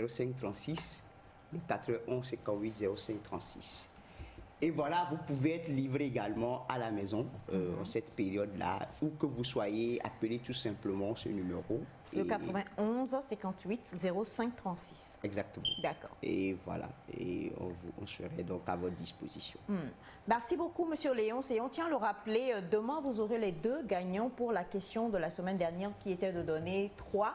0536, le 91 58 05 36. Et voilà, vous pouvez être livré également à la maison en cette période-là, où que vous soyez, appelez tout simplement ce numéro. Le 91 58 05 36. Exactement. D'accord. Et voilà, et on serait donc à votre disposition. Merci beaucoup, Monsieur Léon. Et on tient à le rappeler, demain, vous aurez les deux gagnants pour la question de la semaine dernière qui était de donner 3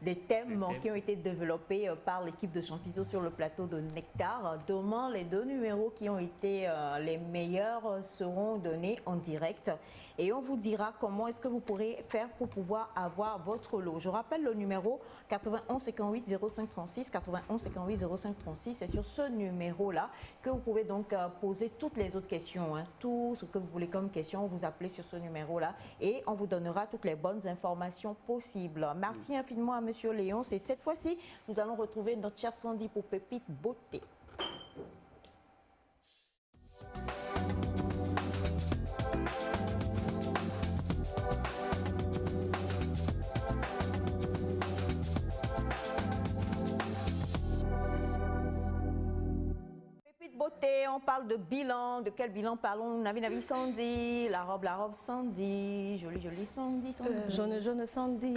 des thèmes qui ont été développés par l'équipe de Champito sur le plateau de Nectar. Demain, les 2 numéros qui ont été les meilleurs seront donnés en direct et on vous dira comment est-ce que vous pourrez faire pour pouvoir avoir votre lot. Je rappelle le numéro 91 58 05 36, 91 58 05 36. C'est sur ce numéro-là que vous pouvez donc poser toutes les autres questions, tout ce que vous voulez comme question, vous appelez sur ce numéro-là et on vous donnera toutes les bonnes informations possibles. Merci infiniment à Monsieur Léon. Et cette fois-ci, nous allons retrouver notre chère Sandy pour Pépite Beauté. Pépite Beauté, on parle de bilan. De quel bilan parlons? Navi Sandy, la robe Sandy, jolie Sandy. Jaune Sandy.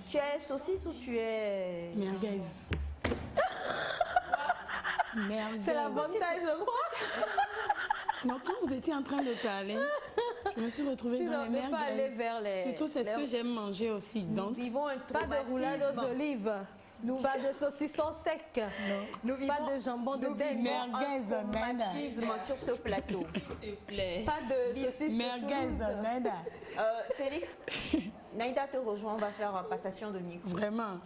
Tu es saucisse ou tu es... Merguez. Merguez. C'est l'avantage, je crois. Non, quand vous étiez en train de parler, je me suis retrouvée dans les merguez. Pas aller vers les... Surtout, c'est ce que j'aime manger aussi. Donc, Nous vivons un Pas de roulade aux olives. Pas de saucisson sec. Nous vivons, pas de jambon de dingue. merguez, traumatisme sur ce plateau. S'il te plaît. Pas de saucisson. merguez, nada. Félix, Naïda te rejoint, on va faire passation de micro. Vraiment.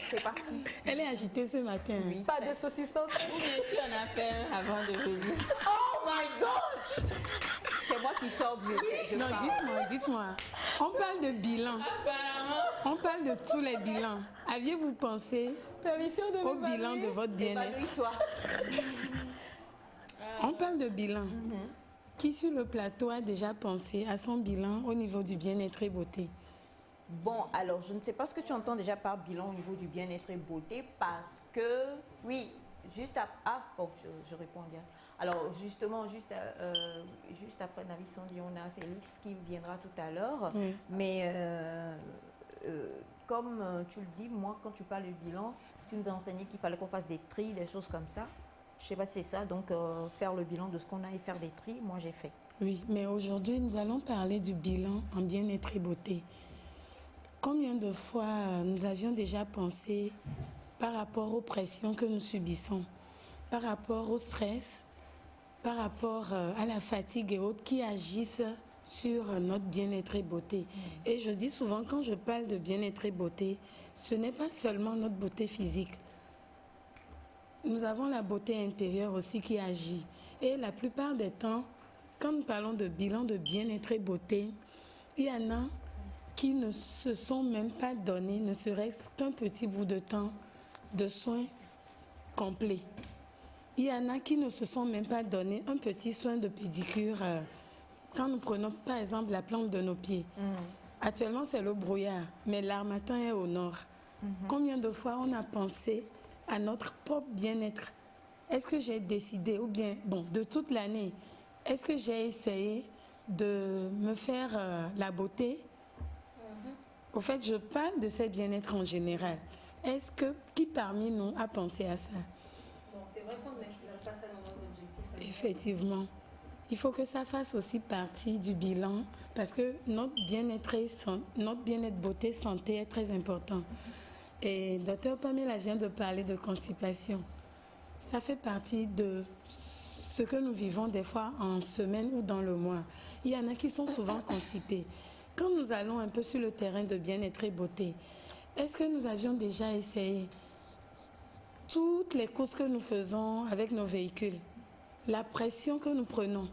C'est parti. Elle est agitée ce matin. Oui. Pas de saucisson. Ou bien tu en as fait un avant de venir. Oh my God! C'est moi qui sors du... Non, dites-moi. On parle de bilan. Apparemment. On parle de tous les bilans. Aviez-vous pensé Permission de au bilan de votre bien-être? Épanouis-toi. On parle de bilan. Qui sur le plateau a déjà pensé à son bilan au niveau du bien-être et beauté? Bon, alors, je ne sais pas ce que tu entends déjà par bilan au niveau du bien-être et beauté parce que, oui, juste après... Ah, bon, je réponds bien. Alors, justement, juste après Navi Sandy, on a Félix qui viendra tout à l'heure. Oui. Mais comme tu le dis, moi, quand tu parles de bilan, tu nous as enseigné qu'il fallait qu'on fasse des tris, des choses comme ça. Je ne sais pas si c'est ça, donc faire le bilan de ce qu'on a et faire des tris, moi j'ai fait. Oui, mais aujourd'hui, nous allons parler du bilan en bien-être et beauté. Combien de fois nous avions déjà pensé par rapport aux pressions que nous subissons, par rapport au stress, par rapport à la fatigue et autres qui agissent sur notre bien-être et beauté. Et je dis souvent, quand je parle de bien-être et beauté, ce n'est pas seulement notre beauté physique. Nous avons la beauté intérieure aussi qui agit. Et la plupart des temps, quand nous parlons de bilan de bien-être et beauté, il y en a qui ne se sont même pas donnés, ne serait-ce qu'un petit bout de temps de soins complets. Il y en a qui ne se sont même pas donné un petit soin de pédicure. Quand nous prenons par exemple la plante de nos pieds, actuellement c'est le brouillard, mais l'harmattan est au nord. Combien de fois on a pensé à notre propre bien-être? Est-ce que j'ai décidé, ou bien, bon, de toute l'année, est-ce que j'ai essayé de me faire la beauté? Au fait, je parle de ce bien-être en général. Est-ce que, qui parmi nous a pensé à ça? Bon, c'est vrai qu'on ne met pas ça dans nos objectifs. Effectivement. Il faut que ça fasse aussi partie du bilan parce que notre bien-être beauté, santé est très important. Et Dr Pamela vient de parler de constipation. Ça fait partie de ce que nous vivons des fois en semaine ou dans le mois. Il y en a qui sont souvent constipés. Quand nous allons un peu sur le terrain de bien-être et beauté, est-ce que nous avions déjà essayé toutes les courses que nous faisons avec nos véhicules, la pression que nous prenons,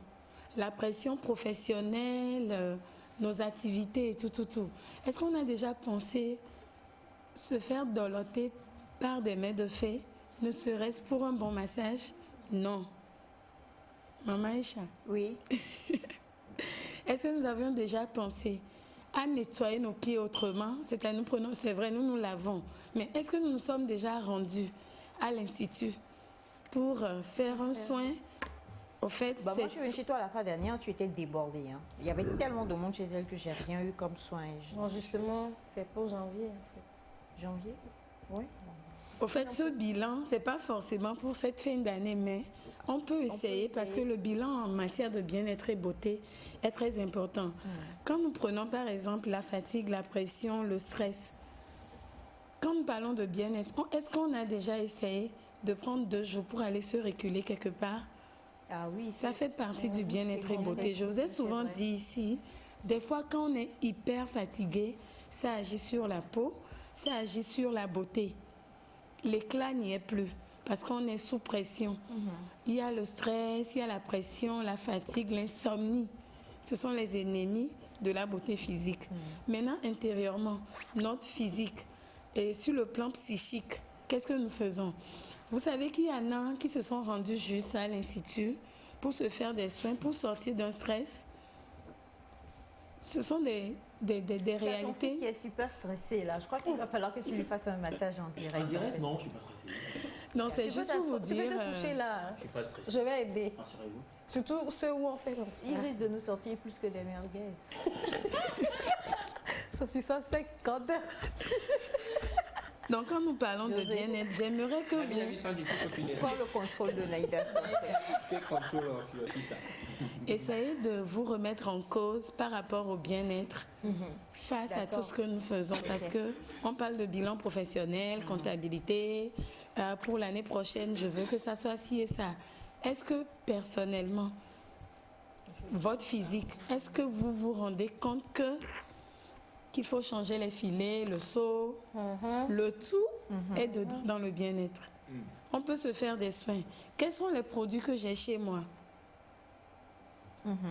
la pression professionnelle, nos activités et tout. Est-ce qu'on a déjà pensé se faire doloter par des mets de fée, ne serait-ce pour un bon massage? Non. Maman Aïcha? Oui. Est-ce que nous avions déjà pensé à nettoyer nos pieds autrement, c'est-à-dire nous prenons, c'est vrai, nous lavons, mais est-ce que nous nous sommes déjà rendus à l'Institut pour faire un soin? Au fait, Bah, moi, je suis venue chez toi la fois dernière, tu étais débordée. Hein. Il y avait tellement de monde chez elle que j'ai rien eu comme soin. Non, justement, c'est pour janvier, en fait. Janvier? Oui. Au fait, ce bilan, ce n'est pas forcément pour cette fin d'année, mais on peut essayer parce que le bilan en matière de bien-être et beauté est très important. Quand nous prenons par exemple la fatigue, la pression, le stress, quand nous parlons de bien-être, est-ce qu'on a déjà essayé de prendre 2 jours pour aller se reculer quelque part? Ah oui. Ça fait partie du bien-être et beauté. Je vous ai souvent dit ici, des fois quand on est hyper fatigué, ça agit sur la peau, ça agit sur la beauté. L'éclat n'y est plus parce qu'on est sous pression. Il y a le stress, il y a la pression, la fatigue, l'insomnie. Ce sont les ennemis de la beauté physique. Maintenant, intérieurement, notre physique et sur le plan psychique, qu'est-ce que nous faisons? Vous savez qu'il y en a qui se sont rendus juste à l'Institut pour se faire des soins, pour sortir d'un stress. Ce sont des réalités. Ton fils qui est super stressé là. Je crois qu'il va falloir que tu lui fasses un massage en direct. En direct, non, je ne suis pas stressé. Non, c'est juste pour vous dire. Tu peux te coucher là. Je ne suis pas stressé. Je vais aider. Rassurez-vous. Surtout ceux où on fait comme ça. Il risque de nous sortir plus que des merguez. Saucisson sec, quand Donc, quand nous parlons de bien-être, j'aimerais que La bien vous mission du faut continuer. Prends le contrôle de Naïda. Quel contrôle sur le système? essayez de vous remettre en cause par rapport au bien-être face à tout ce que nous faisons. Parce que on parle de bilan professionnel, comptabilité. Pour l'année prochaine, je veux que ça soit ci et ça. Est-ce que personnellement, votre physique, est-ce que vous vous rendez compte qu'il faut changer les filets, le seau, le tout est dedans dans le bien-être. On peut se faire des soins. Quels sont les produits que j'ai chez moi?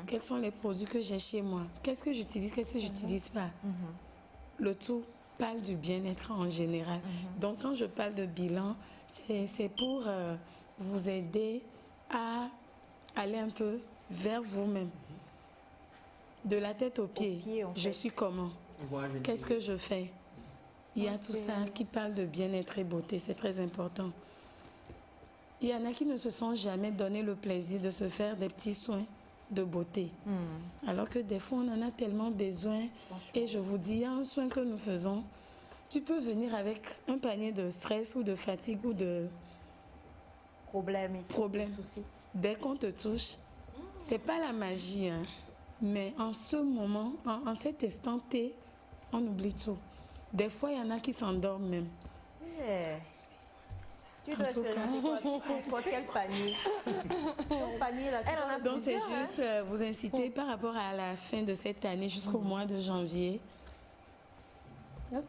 Quels sont les produits que j'ai chez moi? Qu'est-ce que j'utilise, qu'est-ce que j'utilise pas? Le tout parle du bien-être en général. Donc quand je parle de bilan, c'est pour vous aider à aller un peu vers vous-même. De la tête aux pieds, je suis comment? Qu'est-ce que je fais? Il y a tout ça qui parle de bien-être et beauté, c'est très important. Il y en a qui ne se sont jamais donné le plaisir de se faire des petits soins de beauté. Alors que des fois, on en a tellement besoin. Et je vous dis, il y a un soin que nous faisons. Tu peux venir avec un panier de stress ou de fatigue ou de Problème. soucis. Dès qu'on te touche, c'est pas la magie, hein. Mais en ce moment, en cet instant T, on oublie tout. Des fois, il y en a qui s'endorment même. Tu dois expérimenter quoi? Quel panier? Ton panier là. Elle en a Donc, c'est plusieurs, juste vous inciter par rapport à la fin de cette année jusqu'au mois de janvier.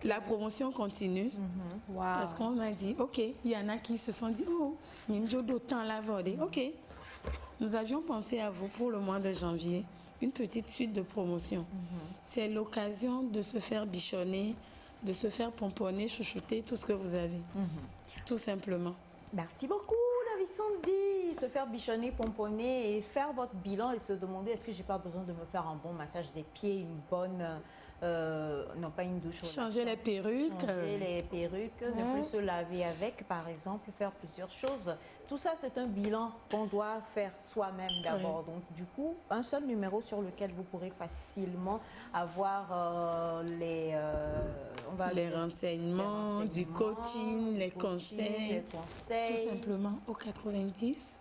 La promotion continue parce qu'on a dit, OK, il y en a qui se sont dit, oh, il y a une journée d'autant la volée. OK, nous avions pensé à vous pour le mois de janvier. Une petite suite de promotion. C'est l'occasion de se faire bichonner, de se faire pomponner, chouchouter, tout ce que vous avez. Tout simplement. Merci beaucoup, David Sandy. Se faire bichonner, pomponner et faire votre bilan et se demander est-ce que j'ai pas besoin de me faire un bon massage des pieds, une bonne... non, pas une douche. Changer les perruques. Changer les perruques, ne plus se laver avec, par exemple, faire plusieurs choses. Tout ça, c'est un bilan qu'on doit faire soi-même d'abord. Donc, du coup, un seul numéro sur lequel vous pourrez facilement avoir les renseignements, du coaching, les conseils. Tout simplement au 90